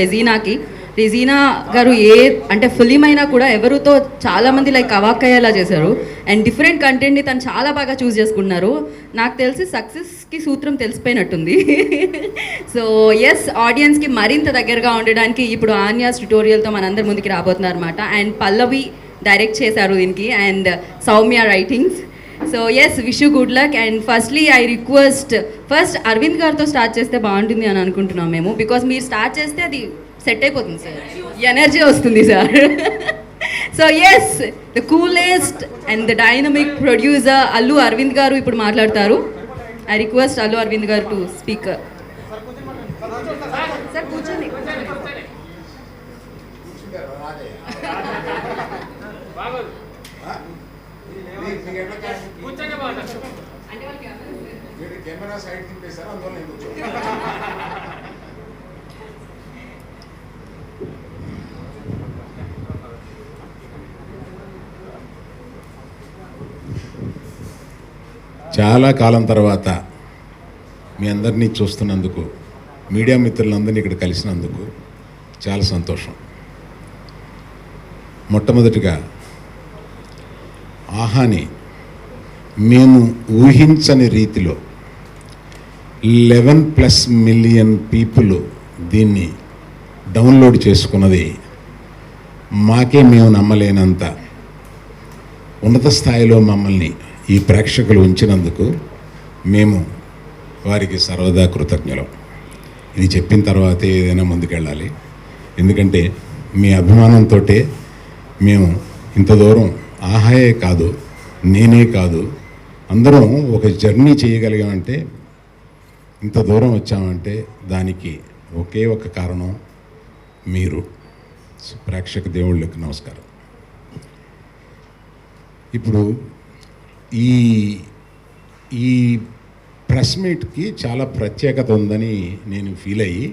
రెజీనాకి. రెజీనా గారు అంటే ఫిలిం అయినా కూడా ఎవరితో చాలామంది లైక్ అవాక్కయ్యేలా చేశారు. అండ్ డిఫరెంట్ కంటెంట్ని తను చాలా బాగా చూస్ చేసుకుంటున్నారు. నాకు తెలిసి సక్సెస్కి సూత్రం తెలిసిపోయినట్టుంది. సో ఎస్, ఆడియన్స్కి మరింత దగ్గరగా ఉండడానికి ఇప్పుడు ఆన్యాస్ ట్యుటోరియల్తో మనందరి ముందుకి రాబోతున్నారు అనమాట. అండ్ పల్లవి డైరెక్ట్ చేశారు దీనికి, and Soumya writings. So yes, wish you good luck. And firstly I request, first Aravind గారితో స్టార్ట్ చేస్తే బాగుంటుంది అని అనుకుంటున్నాం మేము. బికాస్ మీరు స్టార్ట్ చేస్తే అది సెట్ అయిపోతుంది సార్, ఎనర్జీ వస్తుంది sir. So yes, the coolest and the dynamic producer Allu Aravind గారు ఇప్పుడు మాట్లాడతారు. ఐ రిక్వెస్ట్ అల్లు అరవింద్ గారు టు స్పీక్. సార్ కూర్చోండి. కెమెరా సైడ్ తిప్పేశారు, అందువల్ల నేను కూర్చో. చాలా కాలం తర్వాత మీ అందరినీ చూస్తున్నందుకు, మీడియా మిత్రులందరినీ ఇక్కడ కలిసినందుకు చాలా సంతోషం. మొట్టమొదటిగా ఆహాని మేము ఊహించని రీతిలో 11+ మిలియన్ పీపుల్ దీన్ని డౌన్లోడ్ చేసుకున్నది మాకే మేము నమ్మలేనంత ఉన్నత స్థాయిలో మమ్మల్ని ఈ ప్రేక్షకులు ఉంచినందుకు మేము వారికి సర్వదా కృతజ్ఞులం. ఇది చెప్పిన తర్వాతే ఏదైనా ముందుకెళ్ళాలి. ఎందుకంటే మీ అభిమానంతో మేము ఇంత దూరం, ఆహాయే కాదు, నేనే కాదు, అందరం ఒక జర్నీ చేయగలిగామంటే, ఇంత దూరం వచ్చామంటే దానికి ఒకే ఒక కారణం మీరు. ప్రేక్షక దేవుళ్ళకి నమస్కారం. ఇప్పుడు ఈ ప్రెస్ మీట్కి చాలా ప్రత్యేకత ఉందని నేను ఫీల్ అయ్యి,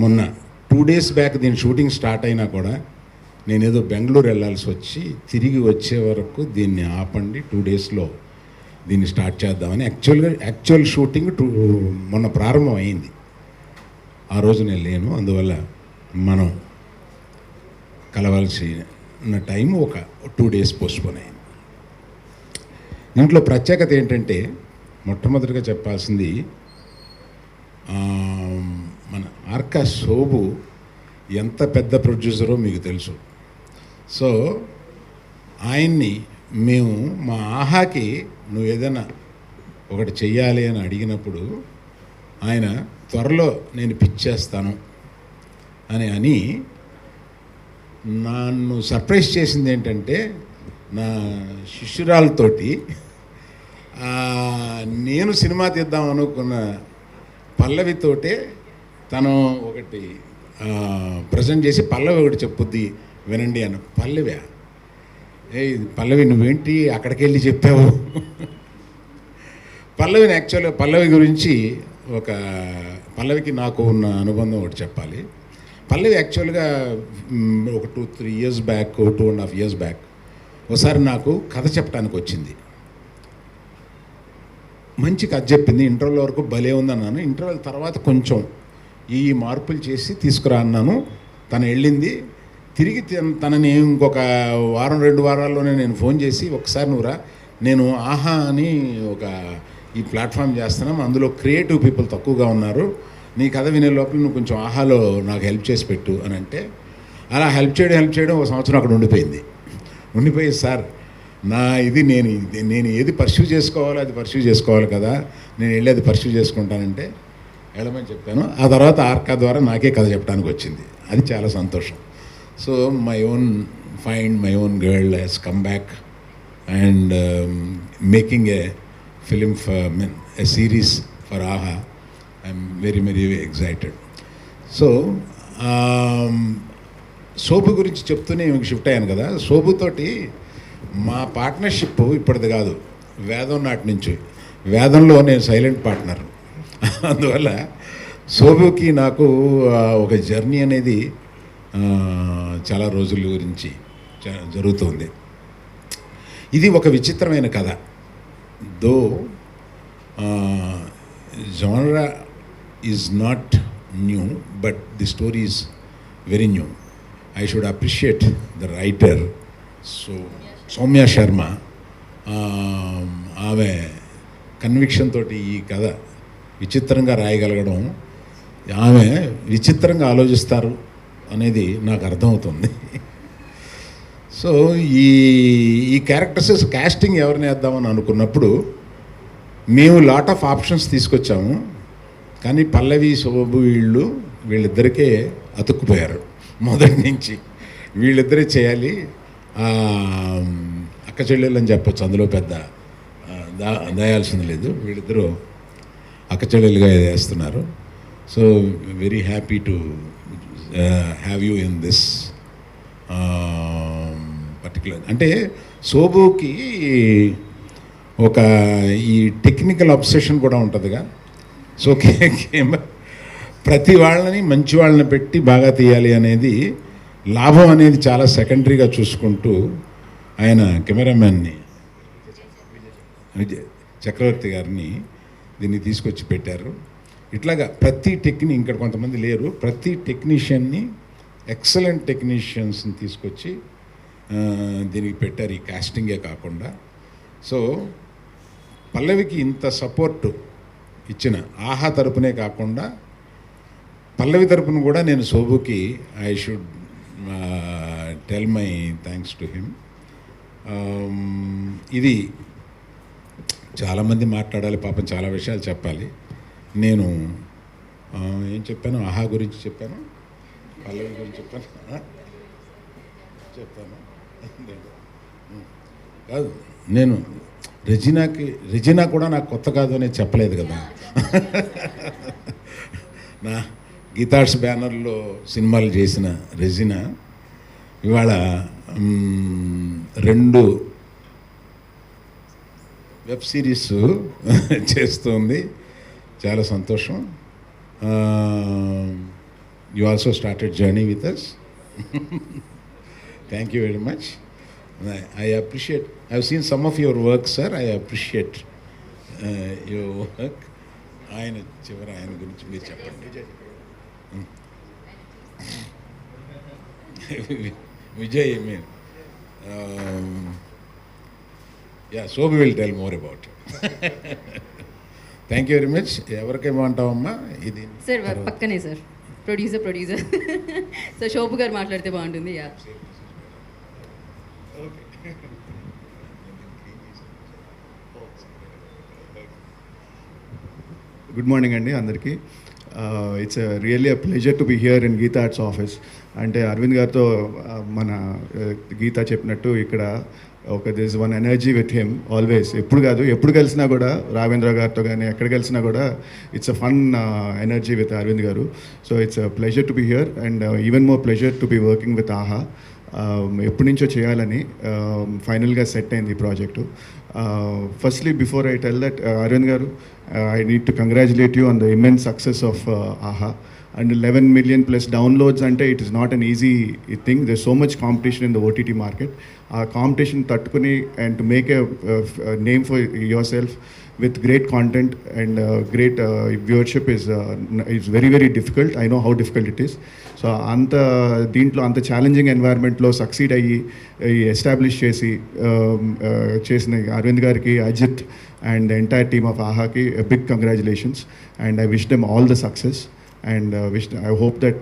మొన్న 2 days బ్యాక్ దీని షూటింగ్ స్టార్ట్ అయినా కూడా నేనేదో బెంగళూరు వెళ్ళాల్సి వచ్చి తిరిగి వచ్చే వరకు దీన్ని ఆపండి, 2 daysలో దీన్ని స్టార్ట్ చేద్దామని. యాక్చువల్ షూటింగ్ మొన్న ప్రారంభం అయింది. ఆ రోజు నేను లేను, అందువల్ల మనం కలవాల్సిన టైం ఒక 2 days పోస్ట్పోన్ అయింది. దీంట్లో ప్రత్యేకత ఏంటంటే, మొట్టమొదటిగా చెప్పాల్సింది, మన ఆర్కా శోభు ఎంత పెద్ద ప్రొడ్యూసరో మీకు తెలుసు. సో ఆయన్ని మేము మా ఆహాకి నువ్వు ఏదైనా ఒకటి చెయ్యాలి అని అడిగినప్పుడు ఆయన త్వరలో నేను పిచ్చేస్తాను అని నన్ను సర్ప్రైజ్ చేసింది. ఏంటంటే నా శిష్యురాలతోటి నేను సినిమా తీద్దాం అనుకున్న పల్లవితోటే తను ఒకటి ప్రజెంట్ చేసి, పల్లవి ఒకటి చెప్పుద్ది వినండి అని. పల్లవి, పల్లవి నువ్వేంటి అక్కడికి వెళ్ళి చెప్పావు? యాక్చువల్గా పల్లవి గురించి పల్లవికి నాకు ఉన్న అనుబంధం ఒకటి చెప్పాలి. పల్లవి యాక్చువల్గా ఒక 2-3 years బ్యాక్, 2.5 years బ్యాక్ ఒకసారి నాకు కథ చెప్పడానికి వచ్చింది. మంచి కథ చెప్పింది. ఇంటర్వ్యూల వరకు భలే ఉందన్నాను. ఇంటర్వ్యూల తర్వాత కొంచెం ఈ మార్పులు చేసి తీసుకురా అన్నాను. తను వెళ్ళింది. తిరిగి తనని ఇంకొక 1-2 వారాల్లోనే నేను ఫోన్ చేసి, ఒకసారి నువ్వురా, నేను ఆహా అని ఈ ప్లాట్ఫామ్ చేస్తున్నాం, అందులో క్రియేటివ్ పీపుల్ తక్కువగా ఉన్నారు, నీ కథ వినే లోపల నువ్వు కొంచెం ఆహాలో నాకు హెల్ప్ చేసి పెట్టు అని అంటే, అలా హెల్ప్ చేయడం 1 సంవత్సరం అక్కడ ఉండిపోయి సార్ నా ఇది నేను ఏది పర్స్యూ చేసుకోవాలో అది పర్స్యూ చేసుకోవాలి కదా, నేను వెళ్ళి అది పర్స్యూ చేసుకుంటానంటే వెళ్ళమని చెప్పాను. ఆ తర్వాత ఆర్కా ద్వారా నాకే కథ చెప్పడానికి వచ్చింది. అది చాలా సంతోషం. So my own girl he's come back and making a film a series for Aha. I'm very very excited. So Shobhu గురించి చెప్తూనే షిఫ్ట్ అయ్యాను కదా. శోభుతోటి మా పార్ట్నర్షిప్ ఇప్పటిది కాదు, వేదం నాటి నుంచి. వేదంలో నేను సైలెంట్ పార్ట్నర్. అందువల్ల శోభుకి నాకు ఒక జర్నీ అనేది చాలా రోజుల గురించి జరుగుతుంది. ఇది ఒక విచిత్రమైన కథ. Though genre is not new, but the story is very new. I should appreciate the writer, so Soumya Sharma. ఆమె కన్విక్షన్ తోటి ఈ కథ విచిత్రంగా రాయగలగడం, ఆమె విచిత్రంగా ఆలోచిస్తారు అనేది నాకు అర్థమవుతుంది. సో ఈ క్యారెక్టర్స్ కాస్టింగ్ ఎవరిని వేద్దామని అనుకున్నప్పుడు మేము లాట్ ఆఫ్ ఆప్షన్స్ తీసుకొచ్చాము, కానీ పల్లవి శోభు వీళ్ళిద్దరికే అతుక్కుపోయారు మొదటి నుంచి. వీళ్ళిద్దరే చేయాలి, అక్క చెల్లెలు అని చెప్పొచ్చు, అందులో పెద్ద దాయాల్సింది లేదు. వీళ్ళిద్దరూ అక్క చెల్లెలుగా వేస్తున్నారు. So very happy to have you in this particular. అంటే శోభుకి ఒక ఈ టెక్నికల్ అబ్సెషన్ కూడా ఉంటుందిగా. సో ప్రతి వాళ్ళని మంచి వాళ్ళని పెట్టి బాగా తీయాలి అనేది, లాభం అనేది చాలా సెకండరీగా చూసుకుంటూ ఆయన కెమెరామ్యాన్ని విజయ్ చక్రవర్తి గారిని దీన్ని తీసుకొచ్చి పెట్టారు. ఇట్లాగా ప్రతి ఇక్కడ కొంతమంది లేరు, ప్రతి టెక్నీషియన్ని ఎక్సలెంట్ టెక్నీషియన్స్ని తీసుకొచ్చి దీనికి పెట్టారు, ఈ కాస్టింగే కాకుండా. సో పల్లవికి ఇంత సపోర్టు ఇచ్చిన ఆహా తరపునే కాకుండా పల్లవి తరపున కూడా నేను శోభుకి I should tell my thanks to him. ఇది చాలామంది మాట్లాడాలి, పాపం చాలా విషయాలు చెప్పాలి. నేను ఏం చెప్పాను, ఆహా గురించి చెప్పాను, పల్లవి గురించి చెప్పాను కాదు, నేను రెజినా కూడా నాకు కొత్త కాదు అనేది చెప్పలేదు కదా. నా గీతార్ట్స్ బ్యానర్లో సినిమాలు చేసిన రెజినా ఇవాళ 2 వెబ్ సిరీస్ చేస్తుంది, చాలా సంతోషం. You also started journey with us. Thank you very much. I appreciate, I've seen some of your work, sir. I appreciate your work. ఆయన గురించి మీరు చెప్పండి. Vijay, mean Shobhu will tell more about it. Thank you very much. ఎవరికేమంటావమ్మా ఇది? Sir పక్కనే sir, producer. So Shobu గారు మాట్లాడితే బాగుంటుంది. యా, గుడ్ మార్నింగ్ అండి అందరికీ. It's really a pleasure to be here in Geetha Arts office. అంటే అరవింద్ గారితో మన గీత చెప్పినట్టు ఇక్కడ ఒక this one energy with him always. ఎప్పుడు కలిసినా కూడా రావేంద్ర గారితో కానీ ఎక్కడ కలిసినా కూడా it's a fun energy with Aravind garu. So it's a pleasure to be here and even more pleasure to be working with Aha. ఎప్పటి నుంచో చేయాలని ఫైనల్గా సెట్ అయింది ఈ project. Firstly before I tell that Aravind గారు, I need to congratulate you on the immense success of AHA. And 11 million plus downloads, ante it is not an easy thing. There's so much competition in the OTT market. Competition tattukuni and to make a name for yourself with great content and great viewership is very, very difficult. I know how difficult it is. So దీంట్లో అంత challenging ఎన్వైర్న్మెంట్లో succeed అయ్యి establish చేసిన అరవింద్ గారికి, Ajit and the entire team of AHA ki a big congratulations, and I wish them all the success, and I hope that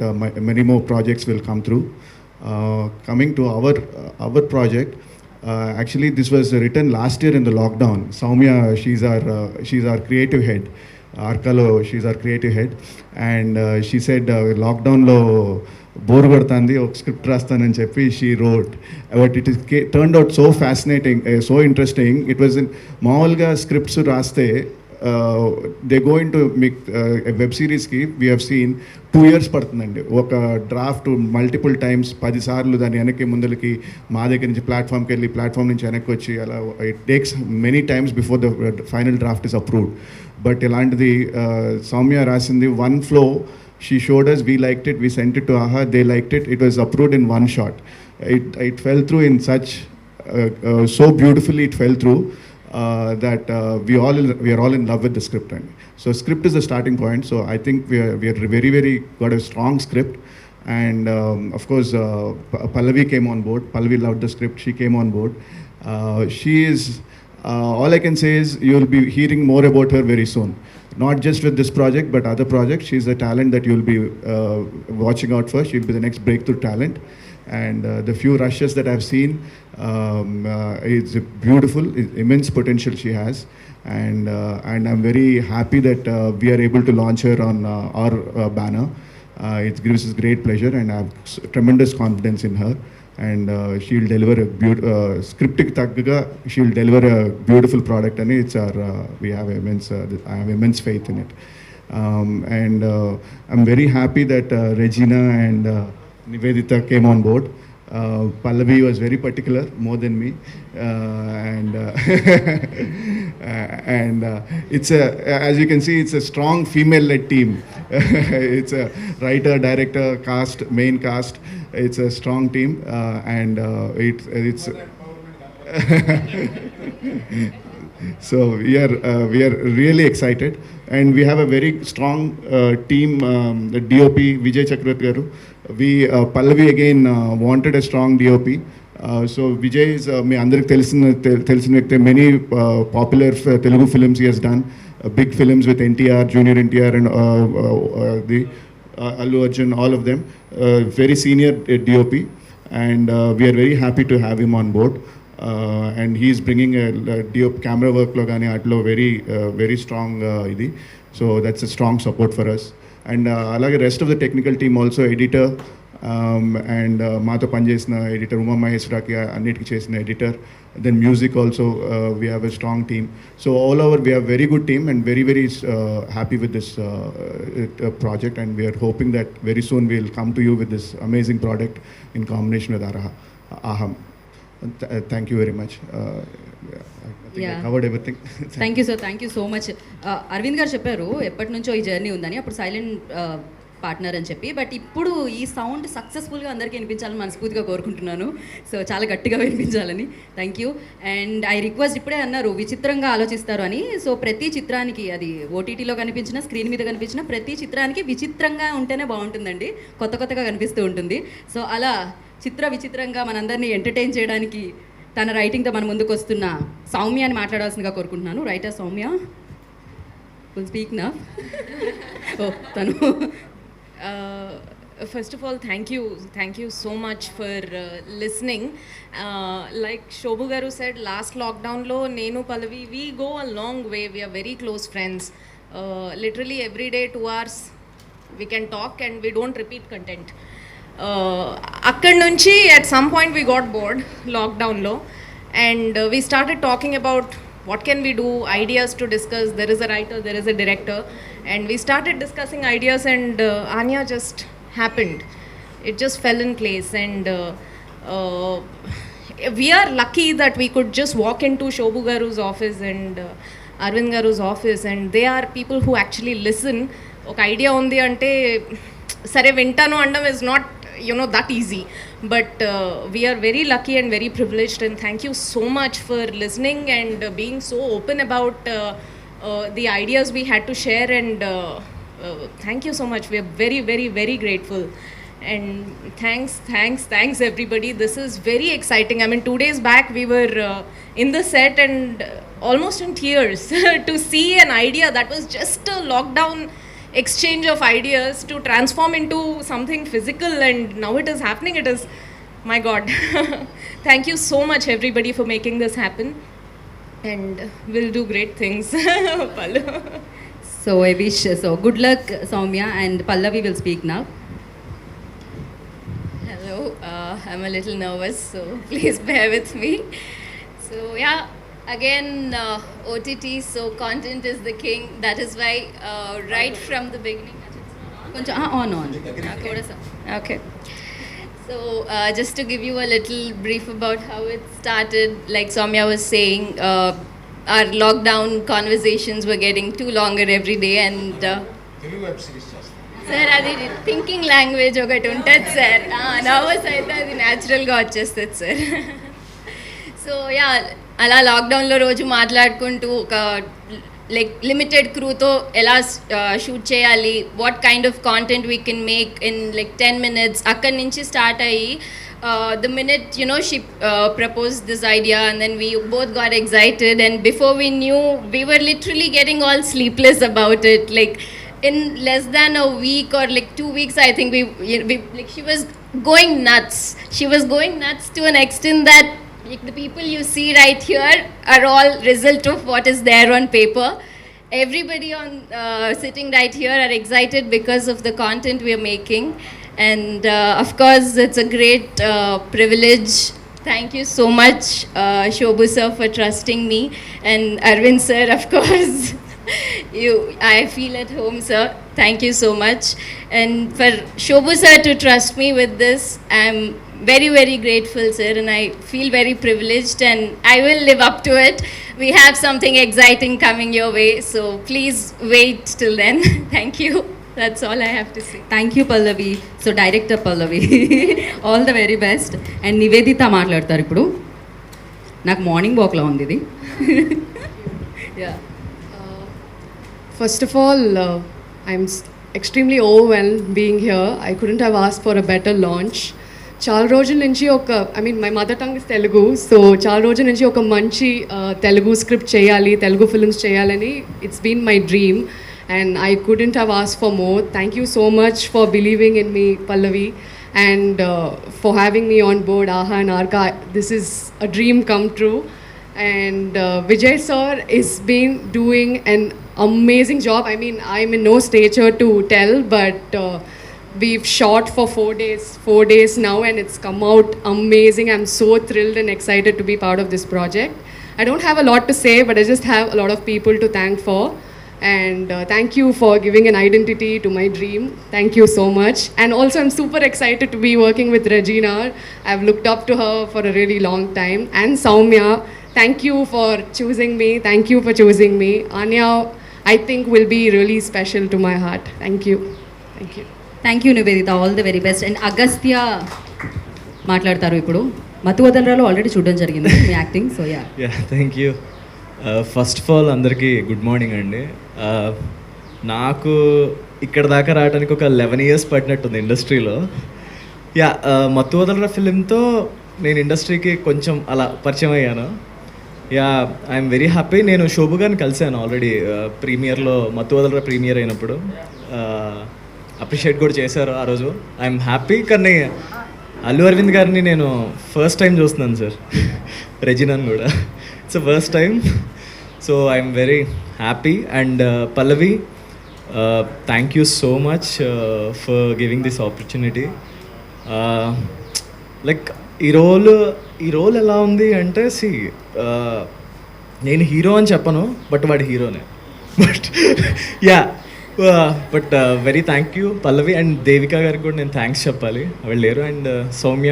many more projects will come through. Coming to our project, actually this was written last year in the lockdown. Soumya, she's our creative head. Arkalo, she's our creative head, and she said lockdown lo bore కొడుతుంది, ఒక script రాస్తానని చెప్పి she wrote. But it is turned out so fascinating, so interesting. It was మామూలుగా scripts రాస్తే they go into మీకు web సిరీస్కి we have seen 2 years పడుతుందండి. ఒక డ్రాఫ్ట్ మల్టిపుల్ టైమ్స్ 10 సార్లు దాన్ని వెనక్కి ముందరికి మా దగ్గర నుంచి ప్లాట్ఫామ్కి వెళ్ళి ప్లాట్ఫామ్ నుంచి వెనక్కి వచ్చి అలా it takes many times before the final draft is approved. But ఇలాంటిది సౌమ్య రాసింది one flow. She showed us, we liked it, we sent it to AHA, they liked it, it was approved in one shot. It fell through in such, so beautifully it fell through that we are all in love with the script. So script is the starting point. So I think we are very, very got a strong script. And of course, Pallavi came on board. Pallavi loved the script. She came on board. She is, all I can say is you will be hearing more about her very soon. Not just with this project, but other projects. She's a talent that you'll be watching out for. She'll be the next breakthrough talent. And the few rushes that I've seen, it's beautiful, immense potential she has. And I'm very happy that we are able to launch her on our banner. It gives us great pleasure, and I have tremendous confidence in her. And she'll deliver a scriptic tagga. She'll deliver a beautiful product, and it's our we have immense. I have immense faith in it. And I'm very happy that Regina and Nivedita came on board. Pallavi was very particular, more than me, and it's as you can see, it's a strong female-led team. It's a writer, director, cast, main cast. It's a strong team, and it's. So we are really excited, and we have a very strong team. The DOP Vijay Chakravarti garu. We Pallavi again wanted a strong DOP. So Vijay is me andariki తెలిసిన వ్యక్తి. Many popular Telugu films he has done. Big films with NTR, Junior NTR, and the Allu Arjun, all of them. Very senior DOP, and we are very happy to have him on board. And he is bringing a DOP camera work lo gaani atlo very strong idi. So that's a strong support for us. And alage rest of the technical team also, editor and maato panchesina editor Uma Maheshwaraki annitiki chesina editor. Then music also, we have a strong team. So all over we have very good team, and very happy with this project, and we are hoping that very soon we will come to you with this amazing product in combination with Aham. Thank you very much. I think I covered everything. Thank you sir, thank you so much. Aravind గారు చెప్పారు ఎప్పటి నుంచో ఈ journey ఉందని, అప్పుడు silent partner అని చెప్పి, but ఇప్పుడు ఈ సౌండ్ సక్సెస్ఫుల్గా అందరికీ వినిపించాలని మనస్ఫూర్తిగా కోరుకుంటున్నాను. సో చాలా గట్టిగా వినిపించాలని. Thank you. And I request, ఇప్పుడే అన్నారు విచిత్రంగా ఆలోచిస్తారు అని. సో ప్రతి చిత్రానికి, అది ఓటీటీలో కనిపించిన, స్క్రీన్ మీద కనిపించిన ప్రతి చిత్రానికి విచిత్రంగా ఉంటేనే బాగుంటుందండి, కొత్తగా కనిపిస్తూ ఉంటుంది. సో అలా విచిత్రంగా మనందరినీ ఎంటర్టైన్ చేయడానికి తన రైటింగ్తో మన ముందుకు వస్తున్న సౌమ్యాని మాట్లాడాల్సిందిగా కోరుకుంటున్నాను. రైటర్ సౌమ్య విల్ స్పీక్ నా. ఓ తను. First of all, thank you so much for listening. Like Shobhu garu said, last lockdown lo nenu Pallavi, we go a long way. We are very close friends. Literally every day 2 hours we can talk, and we don't repeat content. Akkad nunchi at some point we got bored lockdown lo, and we started talking about what can we do, ideas to discuss. There is a writer, there is a director, and we started discussing ideas, and Anya just happened. It just fell in place, and we are lucky that we could just walk into Shobhu garu's office and Arvind garu's office, and they are people who actually listen. Oka idea undi ante sare vintanu andam is not, that easy, but we are very lucky and very privileged, and thank you so much for listening and being so open about the ideas we had to share, and thank you so much. We are very grateful, and thanks everybody. This is very exciting. I mean, 2 days back we were in the set and almost in tears to see an idea that was just a lockdown exchange of ideas to transform into something physical, and now it is happening. It is, my God. Thank you so much everybody for making this happen, and we'll do great things. Pallu. So I wish, so good luck Soumya, and Pallavi will speak now. Hello, I'm a little nervous, so please bear with me. So yeah, again, OTT, so content is the king. That is why right from the beginning. కొంచెం on. Okay. So just to give you a little brief about how it started, like Soumya was saying, our lockdown conversations were getting too longer every day, and sir అది thinking language ఒకటి ఉంటుంది sir, nervous అయితే అది న్యాచురల్గా వచ్చేస్తుంది sir. So yeah, అలా లాక్డౌన్లో రోజు మాట్లాడుకుంటూ ఒక like limited crew to ela shoot cheyali, what kind of content we can make in like 10 minutes akkad nunchi start ayi. The minute she proposed this idea, and then we both got excited, and before we knew, we were literally getting all sleepless about it. Like in less than a week or like 2 weeks, I think we like she was going nuts. She was going nuts to an extent that like the people you see right here are all result of what is there on paper. Everybody on sitting right here are excited because of the content we are making. And of course, it's a great privilege. Thank you so much, Shobhu sir, for trusting me, and Arvind sir, of course. I feel at home, sir. Thank you so much. And for Shobhu sir to trust me with this, I'm very, very grateful, sir, and I feel very privileged, and I will live up to it. We have something exciting coming your way, so please wait till then. Thank you. That's all I have to say. Thank you Pallavi. So director Pallavi, all the very best. And Nivedita మాట్లాడతారు ఇప్పుడు. నాకు morning వాక్లో ఉంది ఇది. First of all, I'm extremely overwhelmed being here. I couldn't have asked for a better launch. చాలా రోజుల నుంచి my mother tongue is Telugu, so చాలా రోజుల నుంచి ఒక మంచి తెలుగు స్క్రిప్ట్ చేయాలి, తెలుగు ఫిల్మ్స్ చేయాలని it's been my dream, and I couldn't have asked for more. Thank you so much for believing in me, Pallavi, and for having me on board Aha and Arka. This is a dream come true. And Vijay sir is been doing an amazing job. I mean, I'm in no stature to tell, but we've shot for 4 days now, and it's come out amazing. I'm so thrilled and excited to be part of this project. I don't have a lot to say, but I just have a lot of people to thank for. And thank you for giving an identity to my dream. Thank you so much. And also, I'm super excited to be working with Regina. I've looked up to her for a really long time. And Soumya, thank you for choosing me. Thank you for choosing me. Anya, I think will be really special to my heart. Thank you. Thank you. Thank you Niveditha, all the very best. And Agastya మాట్లాడతారు ఇప్పుడు. మతువదలరాలో already చూడడం జరిగింది మీ acting, so yeah. Thank you. First of all అందరికీ good morning అండి. నాకు ఇక్కడ దాకా రావడానికి ఒక 11 years పట్టినట్టుంది ఇండస్ట్రీలో. మత్తు వదలరా ఫిలింతో నేను ఇండస్ట్రీకి కొంచెం అలా పరిచయం అయ్యాను. I'm very happy. నేను శోభు గారిని కలిశాను ఆల్రెడీ ప్రీమియర్లో, మత్తు వదలరా ప్రీమియర్ అయినప్పుడు. అప్రిషియేట్ కూడా చేశారు ఆ రోజు. I'm happy. కానీ అల్లు అరవింద్ గారిని నేను ఫస్ట్ టైం చూస్తున్నాను సార్, రెజినాని కూడా. It's first time. So I'm very happy. And Pallavi, thank you so much for giving this opportunity. Like ఈ రోల్ ఎలా ఉంది అంటే, నేను హీరో అని చెప్పను, బట్ వాడి హీరోనే. But very thank you Pallavi. And Devika గారికి కూడా నేను థ్యాంక్స్ చెప్పాలి, వాళ్ళు లేరు. And Soumya,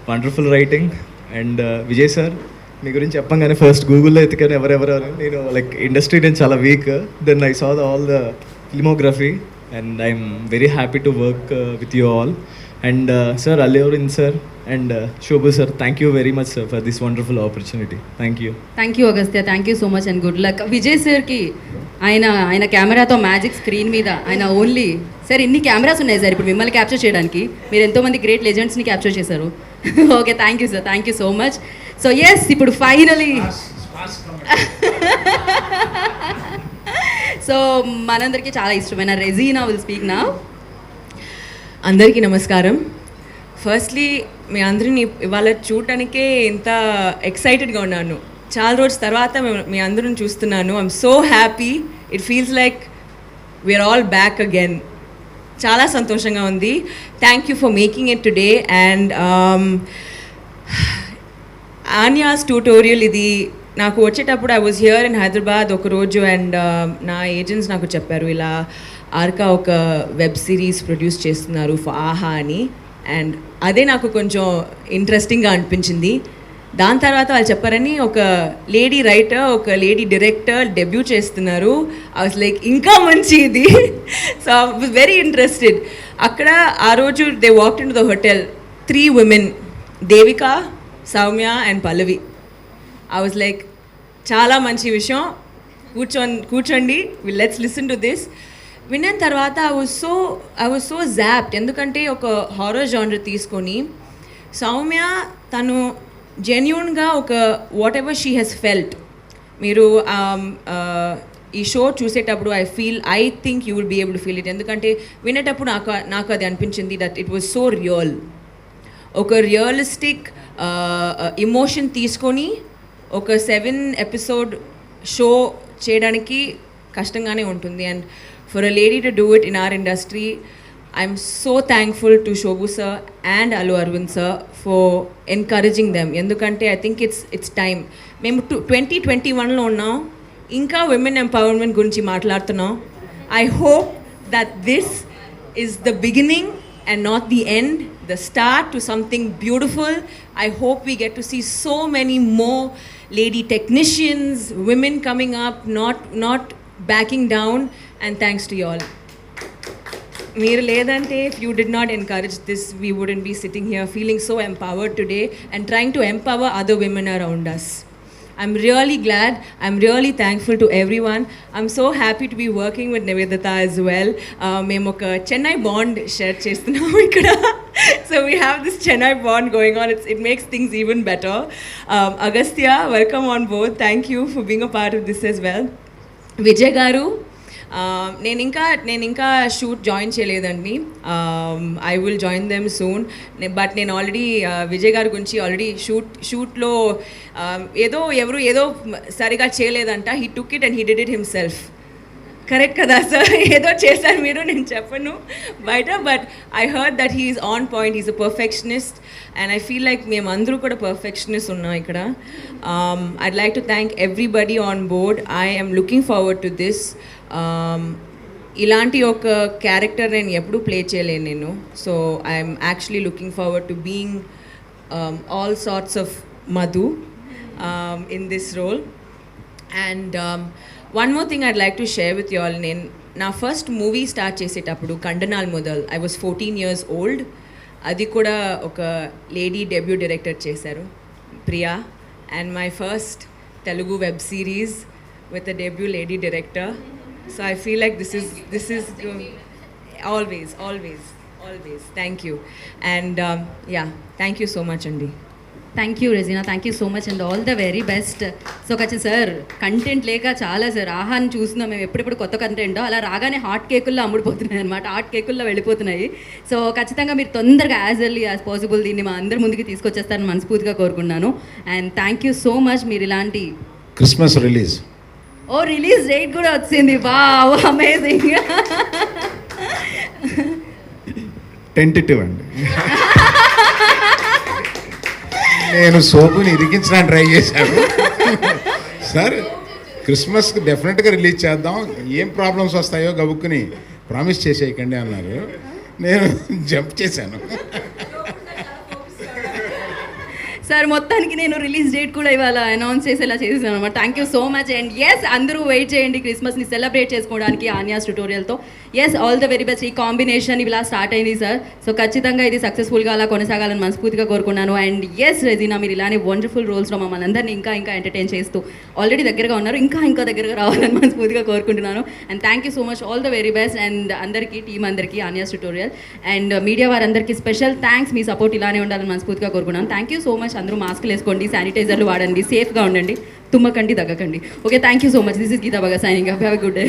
wonderful writing. And Vijay sir, మీ గురించి చెప్పంగానే ఫస్ట్ గూగుల్లో ఎత్తికాను ఎవరెవరు. నేను లైక్ ఇండస్ట్రీ నేను చాలా weak, then I saw all the filmography, and I'm very happy to work with you all. And sir Allu Aravind sir and Shobu sir, thank you very much sir for this wonderful opportunity. Thank you. Thank you Agastya, thank you so much and good luck. Vijay సార్కి ఆయన కెమెరాతో magic screen మీద ఆయన only sir, ఇన్ని cameras ఉన్నాయి sir ఇప్పుడు మిమ్మల్ని capture చేయడానికి. మీరు ఎంతోమంది గ్రేట్ లెజెండ్స్ని క్యాప్చర్ చేశారు. Okay, thank you sir, thank you so much. So yes, ఇప్పుడు ఫైనలీ సో మనందరికీ చాలా ఇష్టమైన రెజీనా విల్ స్పీక్ నౌ. అందరికీ నమస్కారం. ఫస్ట్లీ మీ అందరిని ఇవాళ చూడటానికే ఇంత ఎక్సైటెడ్గా ఉన్నాను. చాలా రోజుల తర్వాత మీ అందరిని చూస్తున్నాను. I'm so happy. It feels like we're all back again. చాలా సంతోషంగా ఉంది. Thank you for making it today. And Anya's Tutorial ఇది నాకు వచ్చేటప్పుడు I was here in Hyderabad ఒకరోజు, అండ్ నా ఏజెంట్స్ నాకు చెప్పారు ఇలా ఆర్కా ఒక వెబ్ సిరీస్ ప్రొడ్యూస్ చేస్తున్నారు ఫర్ ఆహా అని. అండ్ అదే నాకు కొంచెం ఇంట్రెస్టింగ్గా అనిపించింది. దాని తర్వాత వాళ్ళు చెప్పారని ఒక లేడీ రైటర్, ఒక లేడీ డైరెక్టర్ డెబ్యూ చేస్తున్నారు. ఐ వాజ్ లైక్ ఇంకా మంచి ఇది. So I was very interested. అక్కడ ఆ రోజు they walked into the hotel, 3 women, Devika, Soumya and Pallavi. I was like చాలా మంచి విషయం. కూర్చోండి లెట్స్ లిసన్ టు దిస్. విన్న తర్వాత ఐ వాజ్ సో జాప్డ్, ఎందుకంటే ఒక హారర్ జానర్ తీసుకొని సౌమ్య తను జెన్యూన్గా ఒక whatever she has felt, మీరు ఈ షో చూసేటప్పుడు I think you will be able to feel it. ఎందుకంటే వినేటప్పుడు నాకు అది అనిపించింది that it was so real. ఒక రియలిస్టిక్ ఇమోషన్ తీసుకొని ఒక 7 ఎపిసోడ్ షో చేయడానికి కష్టంగానే ఉంటుంది. And for a lady to do it in our industry, I'm so thankful to Shobu sir and Allu Aravind sir for encouraging them. ఎందుకంటే ఐ థింక్ ఇట్స్ టైం. మేము 2021లో ఉన్నాం, ఇంకా విమెన్ ఎంపవర్మెంట్ గురించి మాట్లాడుతున్నాం. I hope that this is the beginning and not the end, the start to something beautiful. I hope we get to see so many more lady technicians, women coming up, not backing down, and thanks to you all. Meer ledante, if you did not encourage this, we wouldn't be sitting here feeling so empowered today and trying to empower other women around us. I'm really glad. I'm really thankful to everyone. I'm so happy to be working with Nivedita as well. మేము ఒక Chennai bond share చేస్తున్నాము ఇక్కడ. So we have this Chennai bond going on. It makes things even better. Agastya, welcome on board. Thank you for being a part of this as well. Vijay garu, నేను ఇంకా shoot join చేయలేదండి. I will join them soon. But నేను already Vijay గారి గురించి already షూట్లో ఏదో సరిగా చేయలేదంట. He took it and he did it himself. Correct కదా సార్? ఏదో చేశారు మీరు, నేను చెప్పను బయట. But I heard that he is on point, he's a perfectionist. And I feel like మేము అందరూ కూడా పర్ఫెక్షనిస్ట్ ఉన్నాం ఇక్కడ. I'd like to thank everybody on board. I am looking forward to this. ఇలాంటి ఒక క్యారెక్టర్ నేను ఎప్పుడూ ప్లే చేయలేను నేను. So I'm actually looking forward to being all sorts of Madhu in this role. And one more thing I'd like to share with you all. నేను నా first movie start చేసేటప్పుడు Kandanaal Mudhal, I was 14 years old. అది కూడా ఒక lady debut director చేశారు, Priya. And my first Telugu web series with a debut lady director. So I feel like this is always. Thank you. And yeah, thank you so much Andi. Thank you Regina, thank you so much and all the very best. So ఖచ్చితంగా sir content లేక చాలా sir ఆహాన్ని చూస్తున్నాం మేము ఎప్పుడెప్పుడు కొత్త content అలా రాగానే hot కేకుల్లో అమ్ముడిపోతున్నాయి అనమాట, హాట్ కేకుల్లో వెళ్ళిపోతున్నాయి. సో ఖచ్చితంగా మీరు తొందరగా యాజ్ ఎర్లీ యాజ్ పాసిబుల్ దీన్ని మా అందరి ముందుకి తీసుకొచ్చేస్తారని మనస్ఫూర్తిగా కోరుకున్నాను. And thank you so much. మీరు ఇలాంటి క్రిస్మస్ రిలీజ్ రిలీజ్ డేట్ కూడా వచ్చింది. Wow, amazing. టెంటేటివ్ అండి. నేను సోపుని ఇరికించడానికి ట్రై చేశాను సార్. క్రిస్మస్కి డెఫినెట్గా రిలీజ్ చేద్దాం, ఏం ప్రాబ్లమ్స్ వస్తాయో గబుక్కుని ప్రామిస్ చేసేయకండి అన్నారు. నేను జంప్ చేశాను. సార్ మొత్తానికి నేను రిలీజ్ డేట్ కూడా ఇవాళ అనౌన్స్ చేసేలా చేసేసాను అనమాట. Thank you so much. And yes, అందరూ వెయిట్ చేయండి క్రిస్మస్ని సెలబ్రేట్ చేసుకోవడానికి ఆన్యాస్ ట్యుటోరియల్తో. Yes, all the very best. ఈ కాంబినేషన్ ఇలా స్టార్ట్ అయింది సార్. సో ఖచ్చితంగా ఇది సక్సెస్ఫుల్గా అలా కొనసాగాలని మనస్ఫూర్తిగా కోరుకున్నాను. అండ్ ఎస్ రెజీనా, మీరు ఇలానే వండర్ఫుల్ రోల్స్లో మమ్మల్ని అందరినీ ఇంకా ఎంటర్టైన్ చేస్తూ ఆల్రెడీ దగ్గరగా ఉన్నారు, ఇంకా దగ్గరగా రావాలని మనస్ఫూర్తిగా కోరుకుంటున్నాను. And thank you so much, all the very best. And అందరికీ, టీం అందరికీ, ఆన్యాస్ ట్యుటోరియల్ అండ్ మీడియా వారందరికీ స్పెషల్ థ్యాంక్స్. మీ సపోర్ట్ ఇలానే ఉండాలని మనస్ఫూర్తిగా కోరుకున్నాను. Thank you so much. అందరూ మాస్క్లు వేసుకోండి, శానిటైజర్లు వాడండి, సేఫ్గా ఉండండి, తుమ్మకండి, దగ్గకండి. Okay, thank you so much. This is Geetha Bhagat signing off. Have a good day.